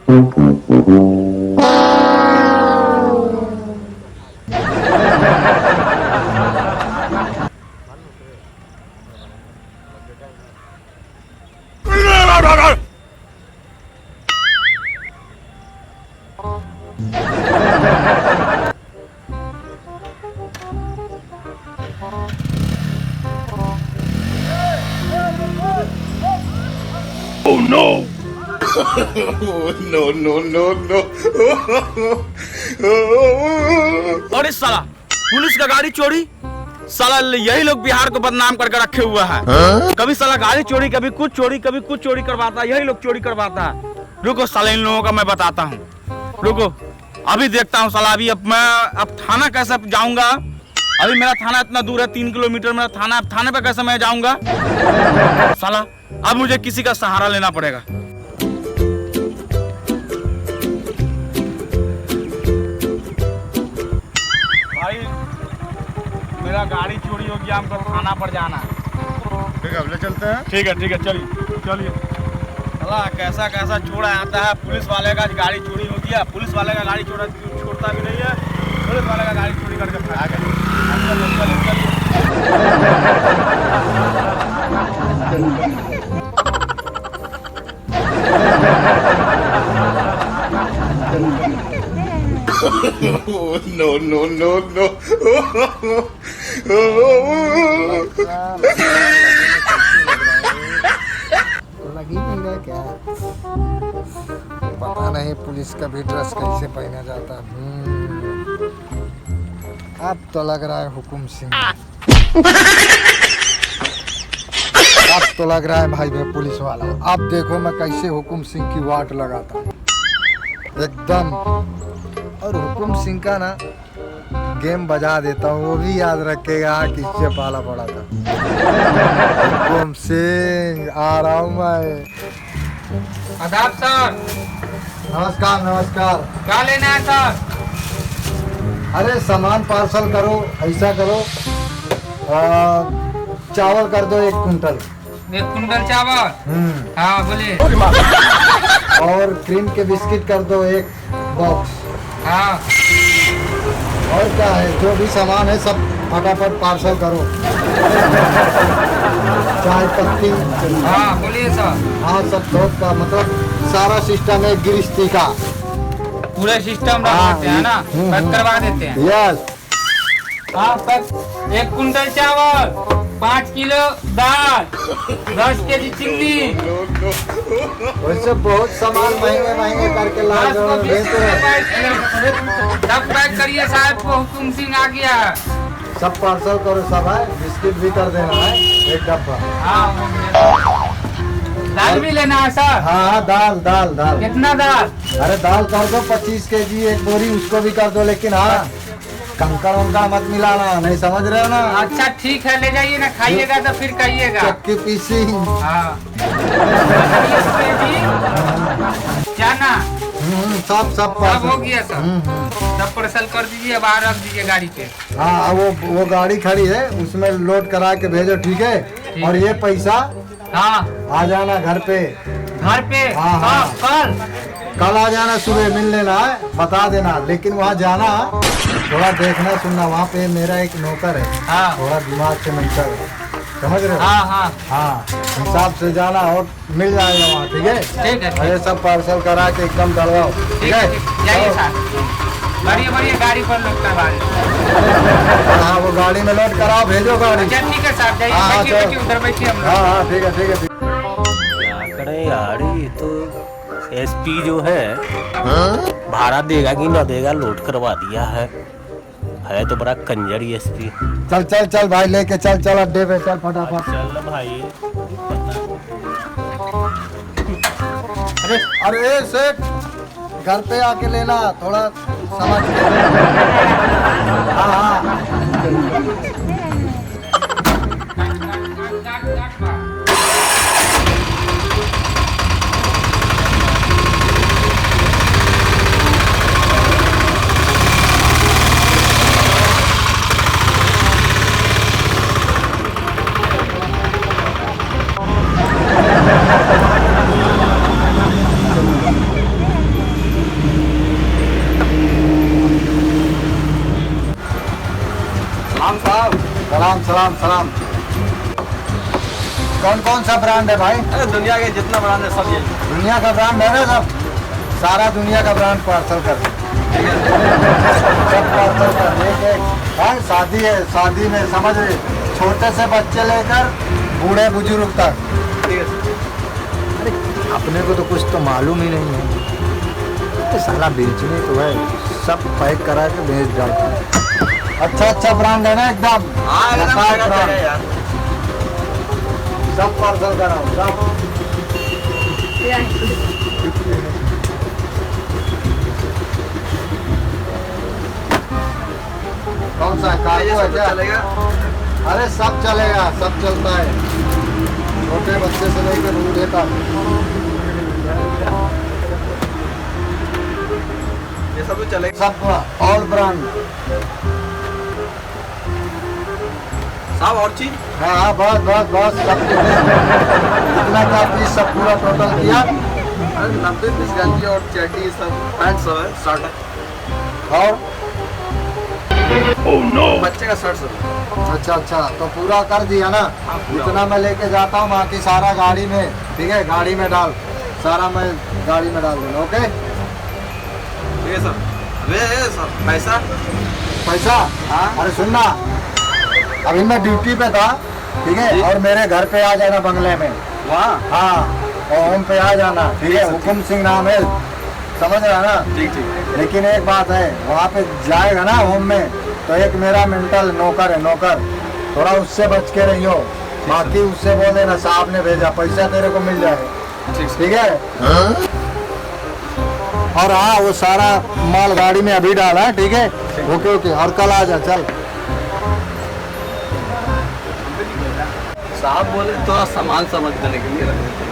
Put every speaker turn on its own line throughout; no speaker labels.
Oh no! No, no, no, no.
अरे साला police का गाड़ी चोरी। साला यही लोग बिहार को बदनाम करके रखे हुआ है। कभी साला गाड़ी चोरी, कभी कुछ चोरी, कभी कुछ चोरी करवाता है, यही लोग चोरी करवाता है। रुको साला इन लोगों का मैं बताता हूँ, रुको अभी देखता हूँ साला। अभी अब थाना कैसे जाऊंगा? अभी मेरा थाना इतना दूर है, 3 किलोमीटर मेरा थाना। थाने पे कैसे मैं जाऊंगा साला? अब मुझे किसी का सहारा लेना पड़ेगा। भाई मेरा गाड़ी चोरी हो गया, हमको थाना पर जाना है।
ठीक है, ले चलते हैं।
ठीक है चलिए चलिए। साला कैसा कैसा चोरा आता है। पुलिस वाले का गाड़ी चोरी हो गया, पुलिस वाले का गाड़ी छोड़ता भी नहीं है, पुलिस वाले का गाड़ी चोरी करके भाग गया।
No, no, no, no.
लगी नहीं रहा क्या? पता नहीं पुलिस का भी ड्रेस कैसे पहना जाता। अब तो लग रहा है हुकुम सिंह। अब तो लग रहा है भाई मैं पुलिस वाला। अब देखो मैं कैसे हुकुम सिंह की वाट लगाता एकदम। और हुकुम सिंह का ना गेम बजा देता हूँ, वो भी याद रखेगा किससे पाला पड़ा था। हुकुम सिंह आ रहा हूँ मैं।
आदाब सर।
नमस्कार नमस्कार।
क्या लेना है सर?
अरे सामान पार्सल करो, ऐसा करो चावल कर दो 1 कुंटल।
1 कुंटल चावल? हाँ बोलिए।
और क्रीम के बिस्किट कर दो 1 बॉक्स।
हाँ।
और क्या है, जो भी सामान है सब फटाफट पार्सल करो। चाय पत्ती।
हाँ बोलिए सर।
हाँ सब थोक का, मतलब सारा सिस्टम है गिरस्ती का।
पूरे सिस्टम रख देते हैं ना, पैक करवा देते हैं।
यस।
हाँ पैक। 1 कुंटल चावल, 5 किलो दाल, 10 केजी चिन्नी।
वैसे बहुत सामान महंगे महंगे करके ला
सब पैक करिए साहब को, हुकुम सिंह आ गया।
सब पार्सल करो, सब है। बिस्किट भी कर देना है 1 डब्बा।
हाँ दाल भी लेना है सर?
हाँ दाल दाल दाल।
कितना दाल?
अरे दाल कर दो 25 केजी 1 बोरी, उसको भी कर दो। लेकिन हाँ कंकड़ वंकड़ मत मिलाना, नहीं समझ रहे हो ना?
अच्छा ठीक है, ले जाइए ना, खाइएगा तो फिर कहिएगा।
चक्की पीसी।
हाँ जाना
सब
सब हो गया सर। सब पार्सल कर दीजिए, बाहर रख दीजिए गाड़ी पे।
हाँ वो गाड़ी खड़ी है, उसमें लोड करा के भेजो, ठीक है? और ये पैसा
हाँ
आ जाना घर पे।
घर पे?
हाँ, हाँ।
कल
आ जाना, सुबह मिल लेना है, बता देना। लेकिन वहाँ जाना थोड़ा देखना सुनना, वहाँ पे मेरा एक नौकर है।
हाँ।
थोड़ा दिमाग से नौकर है, समझ रहे हो?
हाँ हाँ
हाँ हिसाब से जाना और मिल जाएगा वहाँ, ठीक है?
ठीक है।
ये सब पार्सल करा के एकदम डलवाओ, ठीक है?
जाइए सर, बढ़िया गाड़ी पर लोड करवा।
हाँ वो गाड़ी में लोड कराओ, भेजो गाड़ी।
अच्छा ठीक है साहब, जाइए।
हाँ,
बैठिए बैठिए, उधर बैठिए हम लोग।
हाँ ठीक है ठीक है।
क्या करें यार, ये तो एसपी जो है भाड़ा देगा कि ना देगा, लोड करवा दिया है तो बड़ा कंजर एसपी।
चल चल चल भाई, लेके चल चल अड्डे पे, चल फटाफट।
चल भाई।
अरे सेठ, घर पे आके लेना, थोड़ा समझ के। हाँ हाँ सलाम सलाम सलाम। कौन कौन सा ब्रांड है भाई?
अरे दुनिया के जितना ब्रांड है सब ये।
दुनिया का ब्रांड है ना सब? सारा दुनिया का ब्रांड पार्सल कर दे। सब पार्सल कर दे। हाँ शादी है, शादी में समझ रहे, छोटे से बच्चे लेकर बूढ़े बुजुर्ग तक।
ठीक है।
अरे अपने को तो कुछ तो मालूम ही नहीं है, तो साला बेचने तो है, सब पैक करा के भेज डालता है। अच्छा अच्छा ब्रांड है ना एकदम?
हाँ एकदम
ब्रांड।
ब्रांड है यार।
सब पार्सल कराओ सब। कौन सा कार्गो है क्या?
चलेगा।
अरे सब चलेगा, सब चलता है, छोटे बच्चे से लेकर बूढ़े तक।
ये सब तो चलेगा।
सब ऑल ब्रांड।
सब और चीज।
हाँ हाँ बस बस बस सब कितना का पीस सब पूरा टोटल किया?
90 पीस गंजी और चड्डी सब पैंट सब है, शर्ट है
और
बच्चे का शर्ट सब।
अच्छा अच्छा तो पूरा कर दिया ना? इतना मैं लेके जाता हूँ, बाकी सारा गाड़ी में। ठीक है गाड़ी में डाल, सारा मैं गाड़ी में डाल दूंगा। ओके
ठीक है सर। वे सर पैसा।
पैसा?
हाँ।
अरे सुनना, अभी मैं ड्यूटी पे था, ठीक है, और मेरे घर पे आ जाना बंगले में।
वहाँ।
हाँ और होम पे आ जाना। ठीक है हुकुम सिंह नाम है, समझ रहा ना?
ठीक ठीक।
लेकिन एक बात है, वहाँ पे जाएगा ना होम में, तो एक मेरा मेंटल नौकर है, नौकर, थोड़ा उससे बच के रहियो। बाकी उससे बोल देना साहब ने भेजा, पैसा तेरे को मिल जाएगा। ठीक है? और हाँ वो सारा माल गाड़ी में अभी डाला है। ठीक है ओके ओके, और कल आ जा चल।
साहब बोले थोड़ा सामान समझ देने के लिए रख देते हैं।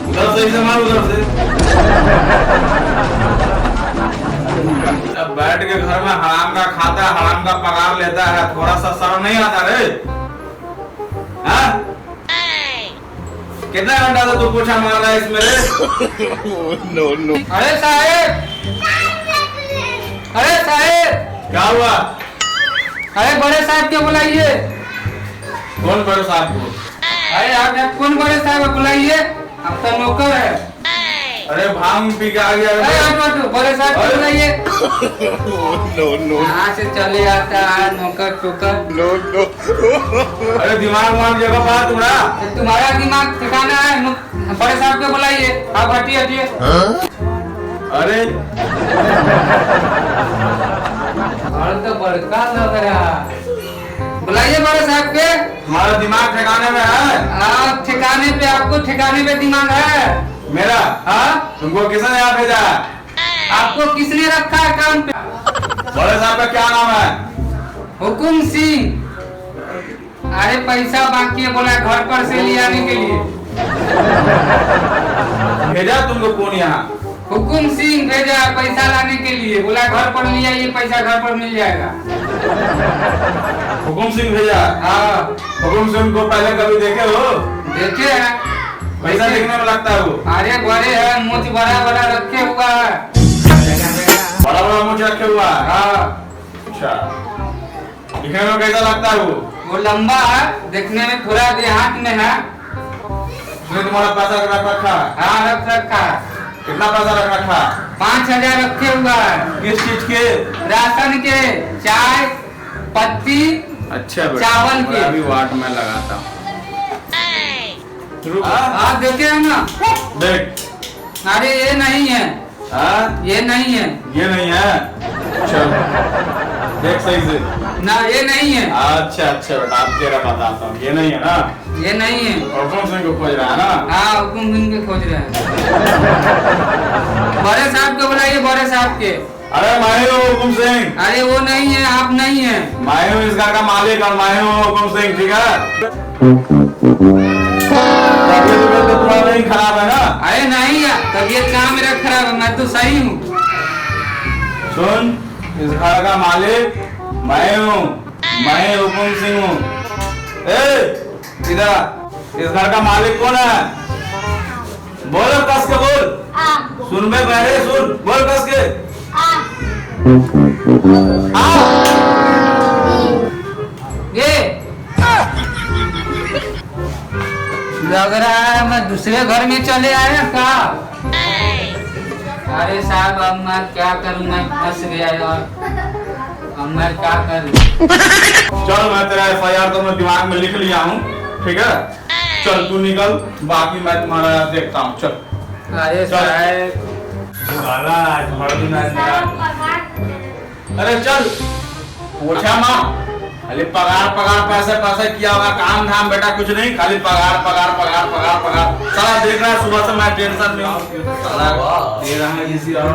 उधर से सामान उधर से। अब बैठ के घर में हराम का खाता है, हराम का पगार लेता है, थोड़ा सा शर्म नहीं आता रे? हाँ? कितना घंटा से तू पूछा मार रहा है इसमें रे?
no, no.
अरे साहेब, अरे साहेब,
क्या हुआ?
अरे बड़े साहब के बुलाइए।
कौन बड़े साहब को?
अरे आप कौन बड़े साहब को बुलाइए, आपका नौकर है।
अरे भांग पी के आ गया।
अरे आप बड़े साहब को बुलाइए।
no, no,
यहाँ से चले आता है नौकर टोकर।
no, no.
अरे दिमाग वाग जगह पा तुम्हारा?
तुम्हारा दिमाग ठिकाना है, बड़े साहब को बुलाइए। आप हटिए हटिए।
अरे
और तो बड़का लग रहा, बुलाइए बड़े साहब के।
तुम्हारा दिमाग ठिकाने में है?
आप ठिकाने पे, आपको ठिकाने पे दिमाग है
मेरा?
हाँ?
तुमको किसने यहाँ भेजा?
आपको किसने रखा है काम पे?
बड़े साहब का क्या नाम है?
हुकुम सिंह। अरे पैसा बाकी है, बोला घर पर से ले आने के लिए।
भेजा तुमको कौन यहाँ?
हुकुम सिंह भेजा पैसा लाने के लिए, बोला घर पर ले आइए, पैसा घर पर मिल जाएगा।
हुकुम सिंह भेजा?
हाँ
हुकुम सिंह को पहले कभी देखे हो?
देखे हैं।
पैसा दिखने में लगता है वो?
अरे बड़े है, मूछ बड़ा बड़ा रखे हुआ है।
बड़ा बड़ा मुझे रखे हुआ है?
हाँ
अच्छा, दिखने में कैसा लगता है वो?
वो लंबा है, देखने में थोड़ा देहात में है।
उसने तुम्हारा पैसा रख रखा है?
हाँ रख रखा है।
कितना पैसा रख रखा है?
5000 रखे हुआ है।
किस चीज के?
राशन के, चाय पत्ती,
अच्छा बेटा,
चावल के।
अभी वाट में लगाता हूँ।
आप देखे हैं ना?
देख।
अरे ये नहीं है।
हाँ?
ये नहीं है
ये नहीं है? चल देख सही से।
ना, ये नहीं है।
अच्छा अच्छा बेटा, आप तेरा बताता हूँ। ये नहीं है ना?
ये नहीं है।
हुकुम सिंह को खोज रहा है ना?
हाँ हुकुम सिंह के खोज रहे हैं। बड़े साहब को बुलाइए, बड़े साहब के।
अरे मैं हूँ हुकुम सिंह।
अरे वो नहीं है, आप नहीं है।
मैं हूँ इस घर का मालिक और मैं हूँ हुकुम सिंह। ठीक है? तबीयत तो तुम्हारा नहीं खराब है ना?
अरे नहीं है, तबीयत कहाँ मेरा खराब है, मैं तो सही हूँ।
सुन, इस घर का मालिक मैं हूँ, मैं हुकुम सिंह हूँ। इधर, इस घर का मालिक कौन है? बोलो कस के बोल। सुन बे पहले सुन, बोल कस के।
ये लग रहा है मैं दूसरे घर में चले आया का। अरे साहब अब मैं क्या करूं, मैं फंस गया यार, अब मैं क्या करूं।
चल मैं तेरा FIR तो मैं दिमाग में लिख लिया हूँ, ठीक है? चल तू निकल, बाकी मैं तुम्हारा देखता हूँ। चल।
अरे साहब
अरे चल, पूछा माँ, खाली पगार पगार पैसे पैसे किया होगा, काम धाम बेटा कुछ नहीं, खाली पगार पगार पगार पगार पगार। साला देख रहा है सुबह से मैं टेंशन में हूँ, साला दे रहा है इसी और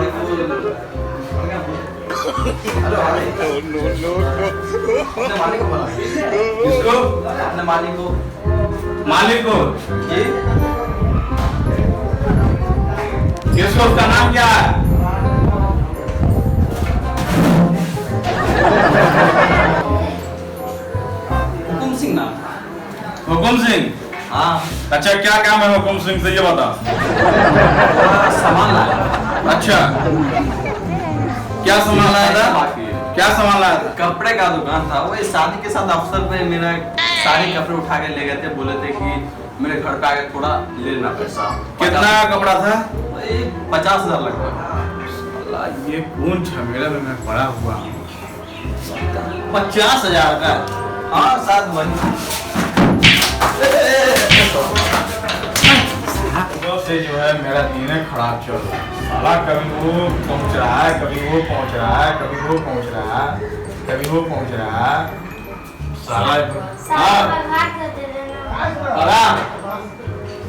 किसको?
अपने मालिक को।
मालिक को?
जी
किसको? उसका नाम क्या है?
हुकुम सिंह नाम।
हुकुम सिंह?
हाँ।
अच्छा क्या काम है हुकुम सिंह से ये बता।
सामान लाया।
अच्छा क्या सामान लाया था? क्या सामान लाया था?
कपड़े का दुकान था, वो शादी के साथ अवसर पे मेरा सारे कपड़े उठा के ले गए थे, बोले थे कि मेरे घर पे आके थोड़ा ले लेना पैसा।
कितना कपड़ा था?
50,000 लगभग।
ये कौन झमेला में मैं पड़ा हुआ हूँ?
50,000 का? हाँ साथ वही।
से जो है मेरा दिन खराब चल रहा है, साला कभी वो पहुंच रहा है, कभी वो पहुंच रहा है, कभी वो पहुंच रहा है, कभी वो पहुंच रहा है, साला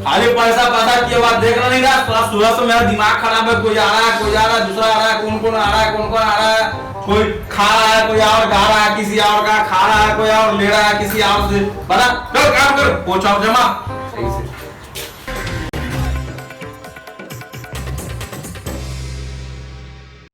खाली पैसा पैसा की बात देखना नहीं रहा। थोड़ा सुबह से मेरा दिमाग खराब है, कोई आ रहा है, कोई आ रहा है, दूसरा आ रहा है, कौन कौन आ रहा है, कौन कौन आ रहा है, कोई खा रहा है, कोई और गा रहा है, किसी और का खा रहा है, कोई और ले रहा है किसी और से। बता कर काम कर, पहुंचाओ जमा सही से।